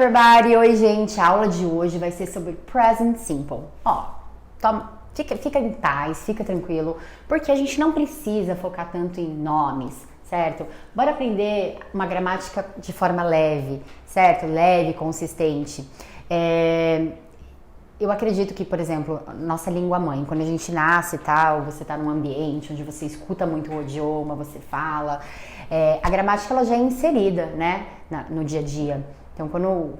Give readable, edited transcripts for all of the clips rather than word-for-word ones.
everybody! Oi, gente! A aula de hoje vai ser sobre present simple. Fica em paz, fica tranquilo, porque a gente não precisa focar tanto em nomes, certo? Bora aprender uma gramática de forma leve, certo? Leve, consistente. Eu acredito que, por exemplo, nossa língua mãe, quando a gente nasce e tal, você tá num ambiente onde você escuta muito o idioma, você fala, a gramática ela já é inserida, né, no dia a dia. Então,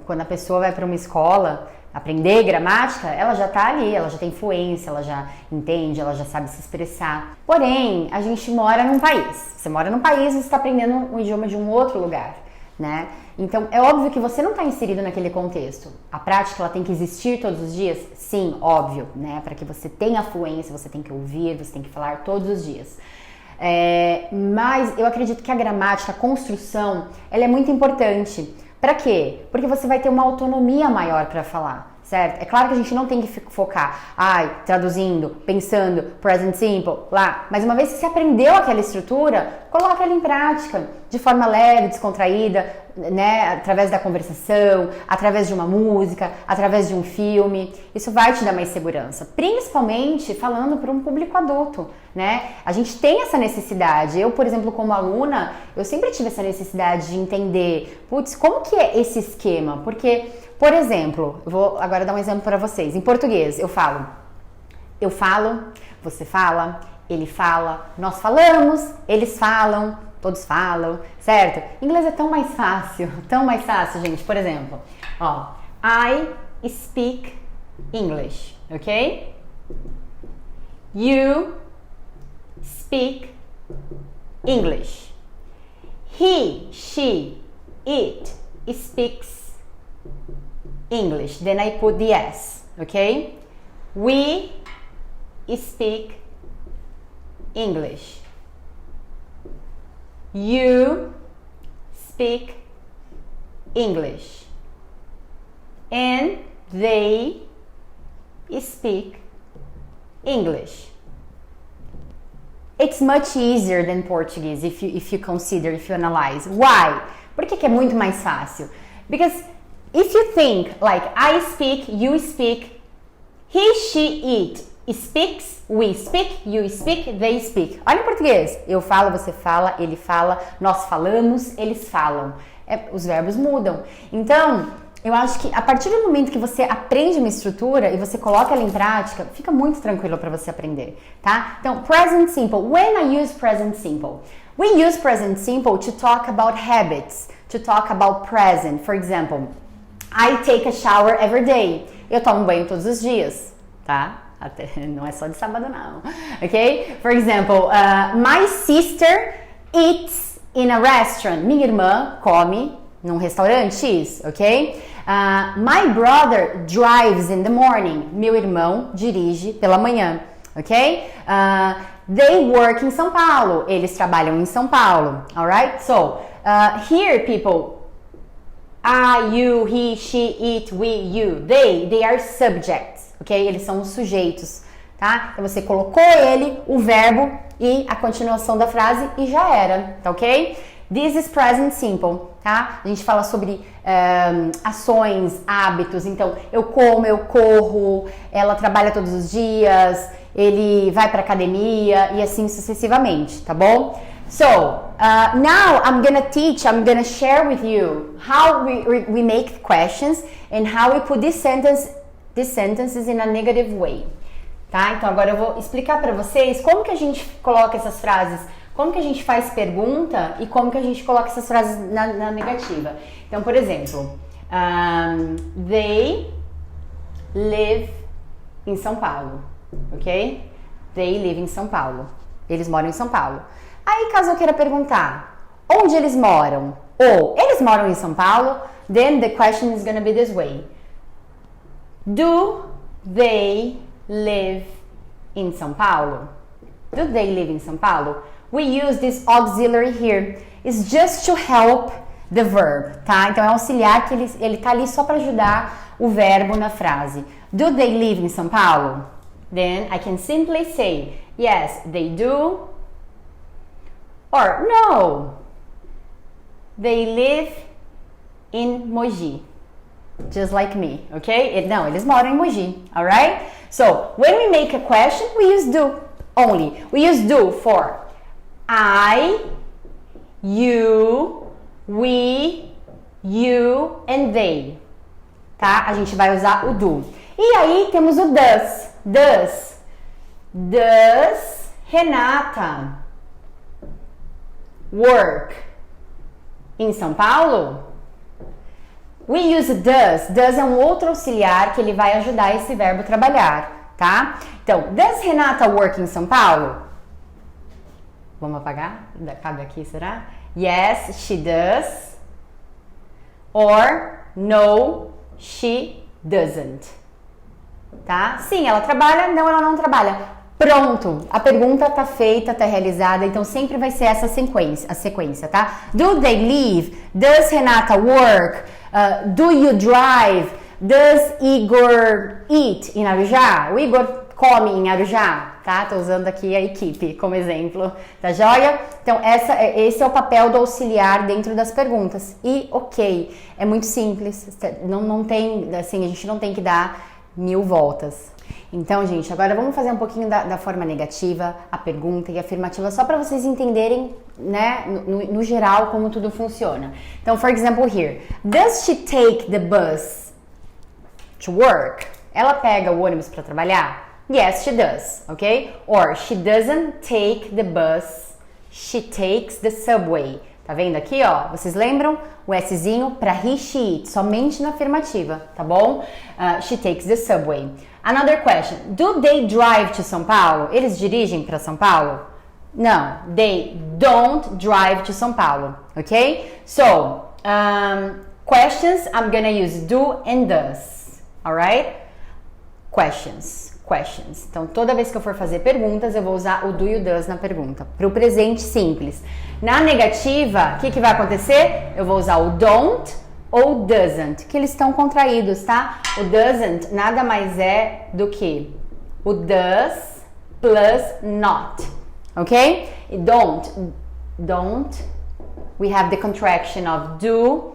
quando a pessoa vai para uma escola aprender gramática, ela já tá ali, ela já tem fluência, ela já entende, ela já sabe se expressar. Porém, a gente mora num país. Você mora num país e você está aprendendo um idioma de um outro lugar, né? Então, é óbvio que você não está inserido naquele contexto. A prática, ela tem que existir todos os dias? Sim, óbvio, né? Para que você tenha fluência, você tem que ouvir, você tem que falar todos os dias. Mas eu acredito que a gramática, a construção, ela é muito importante. Para quê? Porque você vai ter uma autonomia maior para falar, certo? É claro que a gente não tem que focar, traduzindo, pensando, present simple, lá. Mas uma vez que você aprendeu aquela estrutura, coloca ela em prática, de forma leve, descontraída, né? Através da conversação, através de uma música, através de um filme. Isso vai te dar mais segurança, principalmente falando para um público adulto, né? A gente tem essa necessidade. Eu, por exemplo, como aluna, eu sempre tive essa necessidade de entender, como que é esse esquema? Porque, por exemplo, eu vou agora dar um exemplo para vocês. Em português, eu falo, você fala, ele fala, nós falamos, eles falam, todos falam, certo? Em inglês é tão mais fácil, gente. Por exemplo, I speak English, ok? You speak English. He, she, it speaks English. Then I put the S, okay? We speak English. You speak English. And they speak English. It's much easier than Portuguese if you analyze. Why? Por que é muito mais fácil? Because if you think like I speak, you speak, he, she, it speaks, we speak, you speak, they speak. Olha em português. Eu falo, você fala, ele fala, nós falamos, eles falam. Os verbos mudam. Então, eu acho que a partir do momento que você aprende uma estrutura e você coloca ela em prática, fica muito tranquilo para você aprender, tá? Então, present simple. When I use present simple? We use present simple to talk about habits, to talk about present. For example, I take a shower every day. Eu tomo banho todos os dias, tá? Não é só de sábado, não. Ok? For example, my sister eats in a restaurant. Minha irmã come num restaurante X, ok? My brother drives in the morning. Meu irmão dirige pela manhã, ok? They work in São Paulo. Eles trabalham em São Paulo, alright? So, here people, I, you, he, she, it, we, you. They are subjects, ok? Eles são os sujeitos, tá? Então você colocou ele, o verbo e a continuação da frase e já era, tá ok? This is present simple, tá? A gente fala sobre ações, hábitos. Então, eu como, eu corro, ela trabalha todos os dias, ele vai pra academia e assim sucessivamente, tá bom? So, now I'm gonna share with you how we make questions and how we put these sentences in a negative way, tá? Então, agora eu vou explicar pra vocês como que a gente coloca essas frases, como que a gente faz pergunta e como que a gente coloca essas frases na negativa. Então, por exemplo, they live in São Paulo, ok? They live in São Paulo. Eles moram em São Paulo. Aí, caso eu queira perguntar, onde eles moram? Ou, eles moram em São Paulo? Then the question is gonna be this way. Do they live in São Paulo? Do they live in São Paulo? We use this auxiliary here. It's just to help the verb, tá? Então é auxiliar que ele tá ali só para ajudar o verbo na frase. Do they live in São Paulo? Then I can simply say, yes, they do. Or no, they live in Mogi. just like me, okay? Não, eles moram em Mogi, alright? So, when we make a question, we use do only. We use do for I, you, we, you and they, tá? A gente vai usar o do. E aí temos o does. Does Renata work em São Paulo? We use does. Does é um outro auxiliar que ele vai ajudar esse verbo trabalhar, tá? Então, does Renata work em São Paulo? Vamos apagar? Cabe aqui, será? Yes, she does. Or no, she doesn't. Tá? Sim, ela trabalha. Não, ela não trabalha. Pronto, a pergunta tá feita, tá realizada, então sempre vai ser essa sequência, a sequência, tá? Do they live? Does Renata work? Do you drive? Does Igor eat em Arujá? O Igor come em Arujá, tá? Tô usando aqui a equipe como exemplo, tá joia? Então esse é o papel do auxiliar dentro das perguntas. E ok, é muito simples, não tem, assim, a gente não tem que dar 1000 voltas. Então, gente, agora vamos fazer um pouquinho da forma negativa, a pergunta e a afirmativa, só para vocês entenderem, né, no geral, como tudo funciona. Então, for example here, does she take the bus to work? Ela pega o ônibus para trabalhar? Yes, she does, ok? Or, she doesn't take the bus, she takes the subway. Tá vendo aqui, ó? Vocês lembram? O Szinho para he, she, it, somente na afirmativa, tá bom? She takes the subway. Another question. Do they drive to São Paulo? Eles dirigem para São Paulo? Não. They don't drive to São Paulo, ok? So, questions, I'm gonna use do and does, alright? Questions. Então, toda vez que eu for fazer perguntas, eu vou usar o do e o does na pergunta. Para o presente simples. Na negativa, o que vai acontecer? Eu vou usar o don't ou doesn't, que eles estão contraídos, tá? O doesn't nada mais é do que o does plus not, ok? E don't, we have the contraction of do,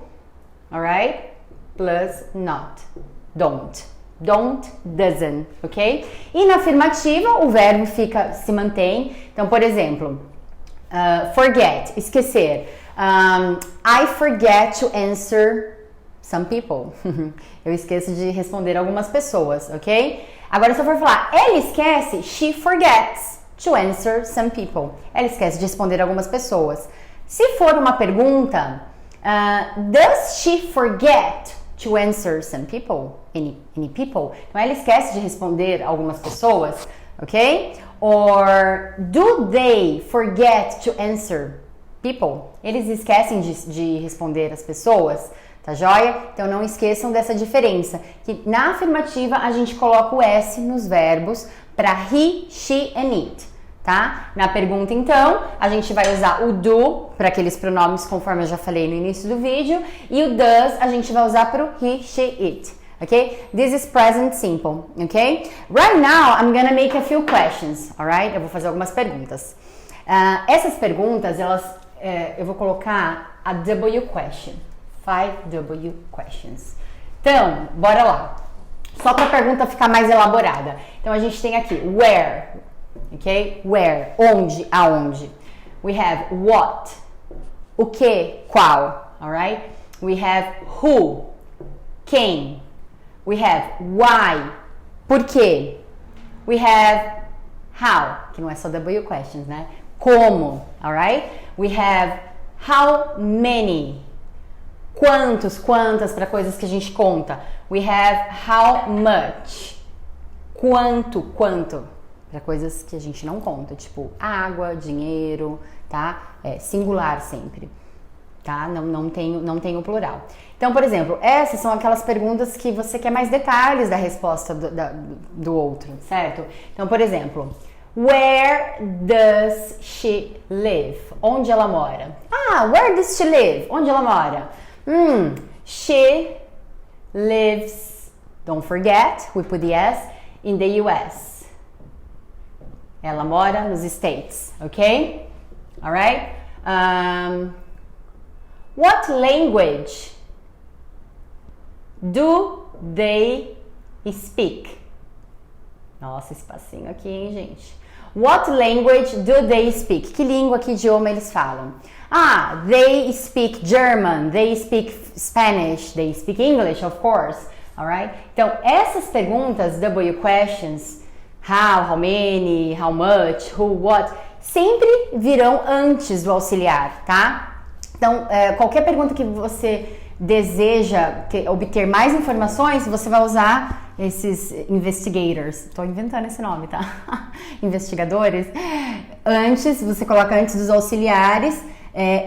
alright? Plus not, don't, doesn't, ok? E na afirmativa, o verbo se mantém. Então, por exemplo, forget, esquecer. I forget to answer some people. Eu esqueço de responder algumas pessoas, ok? Agora, se eu for falar, ela esquece, she forgets to answer some people. Ela esquece de responder algumas pessoas. Se for uma pergunta, does she forget to answer some people? Any people? Então, ela esquece de responder algumas pessoas, ok? Or do they forget to answer people? Eles esquecem de responder as pessoas, tá joia? Então não esqueçam dessa diferença, que na afirmativa a gente coloca o S nos verbos para he, she and it, tá? Na pergunta então, a gente vai usar o do para aqueles pronomes conforme eu já falei no início do vídeo, e o does a gente vai usar para o he, she, it. Okay? This is present simple, okay? Right now, I'm gonna make a few questions, alright? Eu vou fazer algumas perguntas. Essas perguntas, eu vou colocar a W question, 5W questions. Então, bora lá. Só para a pergunta ficar mais elaborada. Então, a gente tem aqui, where, ok? Where, onde, aonde. We have what, o que, qual, alright? We have who, quem. We have why, por quê. We have how, que não é só W questions, né? Como, alright? We have how many, quantos, quantas, para coisas que a gente conta. We have how much, quanto, para coisas que a gente não conta, tipo água, dinheiro, tá? É singular sempre, tá? Não tem o plural. Então, por exemplo, essas são aquelas perguntas que você quer mais detalhes da resposta do outro, certo? Então, por exemplo, where does she live? Onde ela mora? Where does she live? Onde ela mora? She lives, don't forget, we put the S, in the US. Ela mora nos States, ok? Alright? What language do they speak? Nossa, espacinho aqui, hein, gente? What language do they speak? Que língua, que idioma eles falam? Ah, they speak German, they speak Spanish, they speak English, of course, alright? Então, essas perguntas, W questions, how many, how much, who, what, sempre virão antes do auxiliar, tá? Então, qualquer pergunta que você deseja obter mais informações, você vai usar esses investigators. Estou inventando esse nome, tá? Investigadores. Antes, você coloca antes dos auxiliares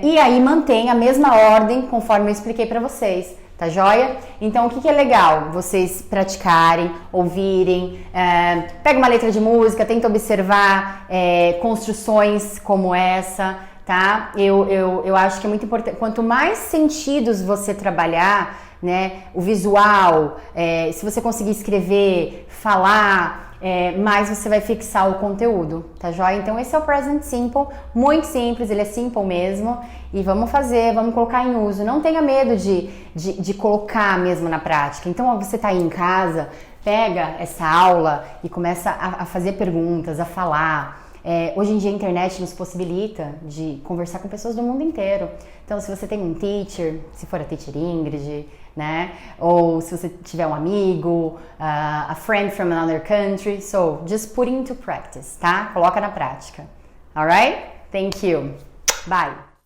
e aí mantém a mesma ordem conforme eu expliquei para vocês. Tá joia? Então, o que é legal? Vocês praticarem, ouvirem, pega uma letra de música, tenta observar construções como essa, tá? Eu acho que é muito importante. Quanto mais sentidos você trabalhar, né? O visual, se você conseguir escrever, falar, mais você vai fixar o conteúdo, tá joia? Então esse é o Present Simple, muito simples, ele é simple mesmo, e vamos fazer, vamos colocar em uso. Não tenha medo de colocar mesmo na prática. Então você tá aí em casa, pega essa aula e começa a fazer perguntas, a falar. Hoje em dia a internet nos possibilita de conversar com pessoas do mundo inteiro. Então, se você tem um teacher, se for a teacher Ingrid, né? Ou se você tiver um amigo, a friend from another country. So, just put into practice, tá? Coloca na prática. Alright? Thank you. Bye.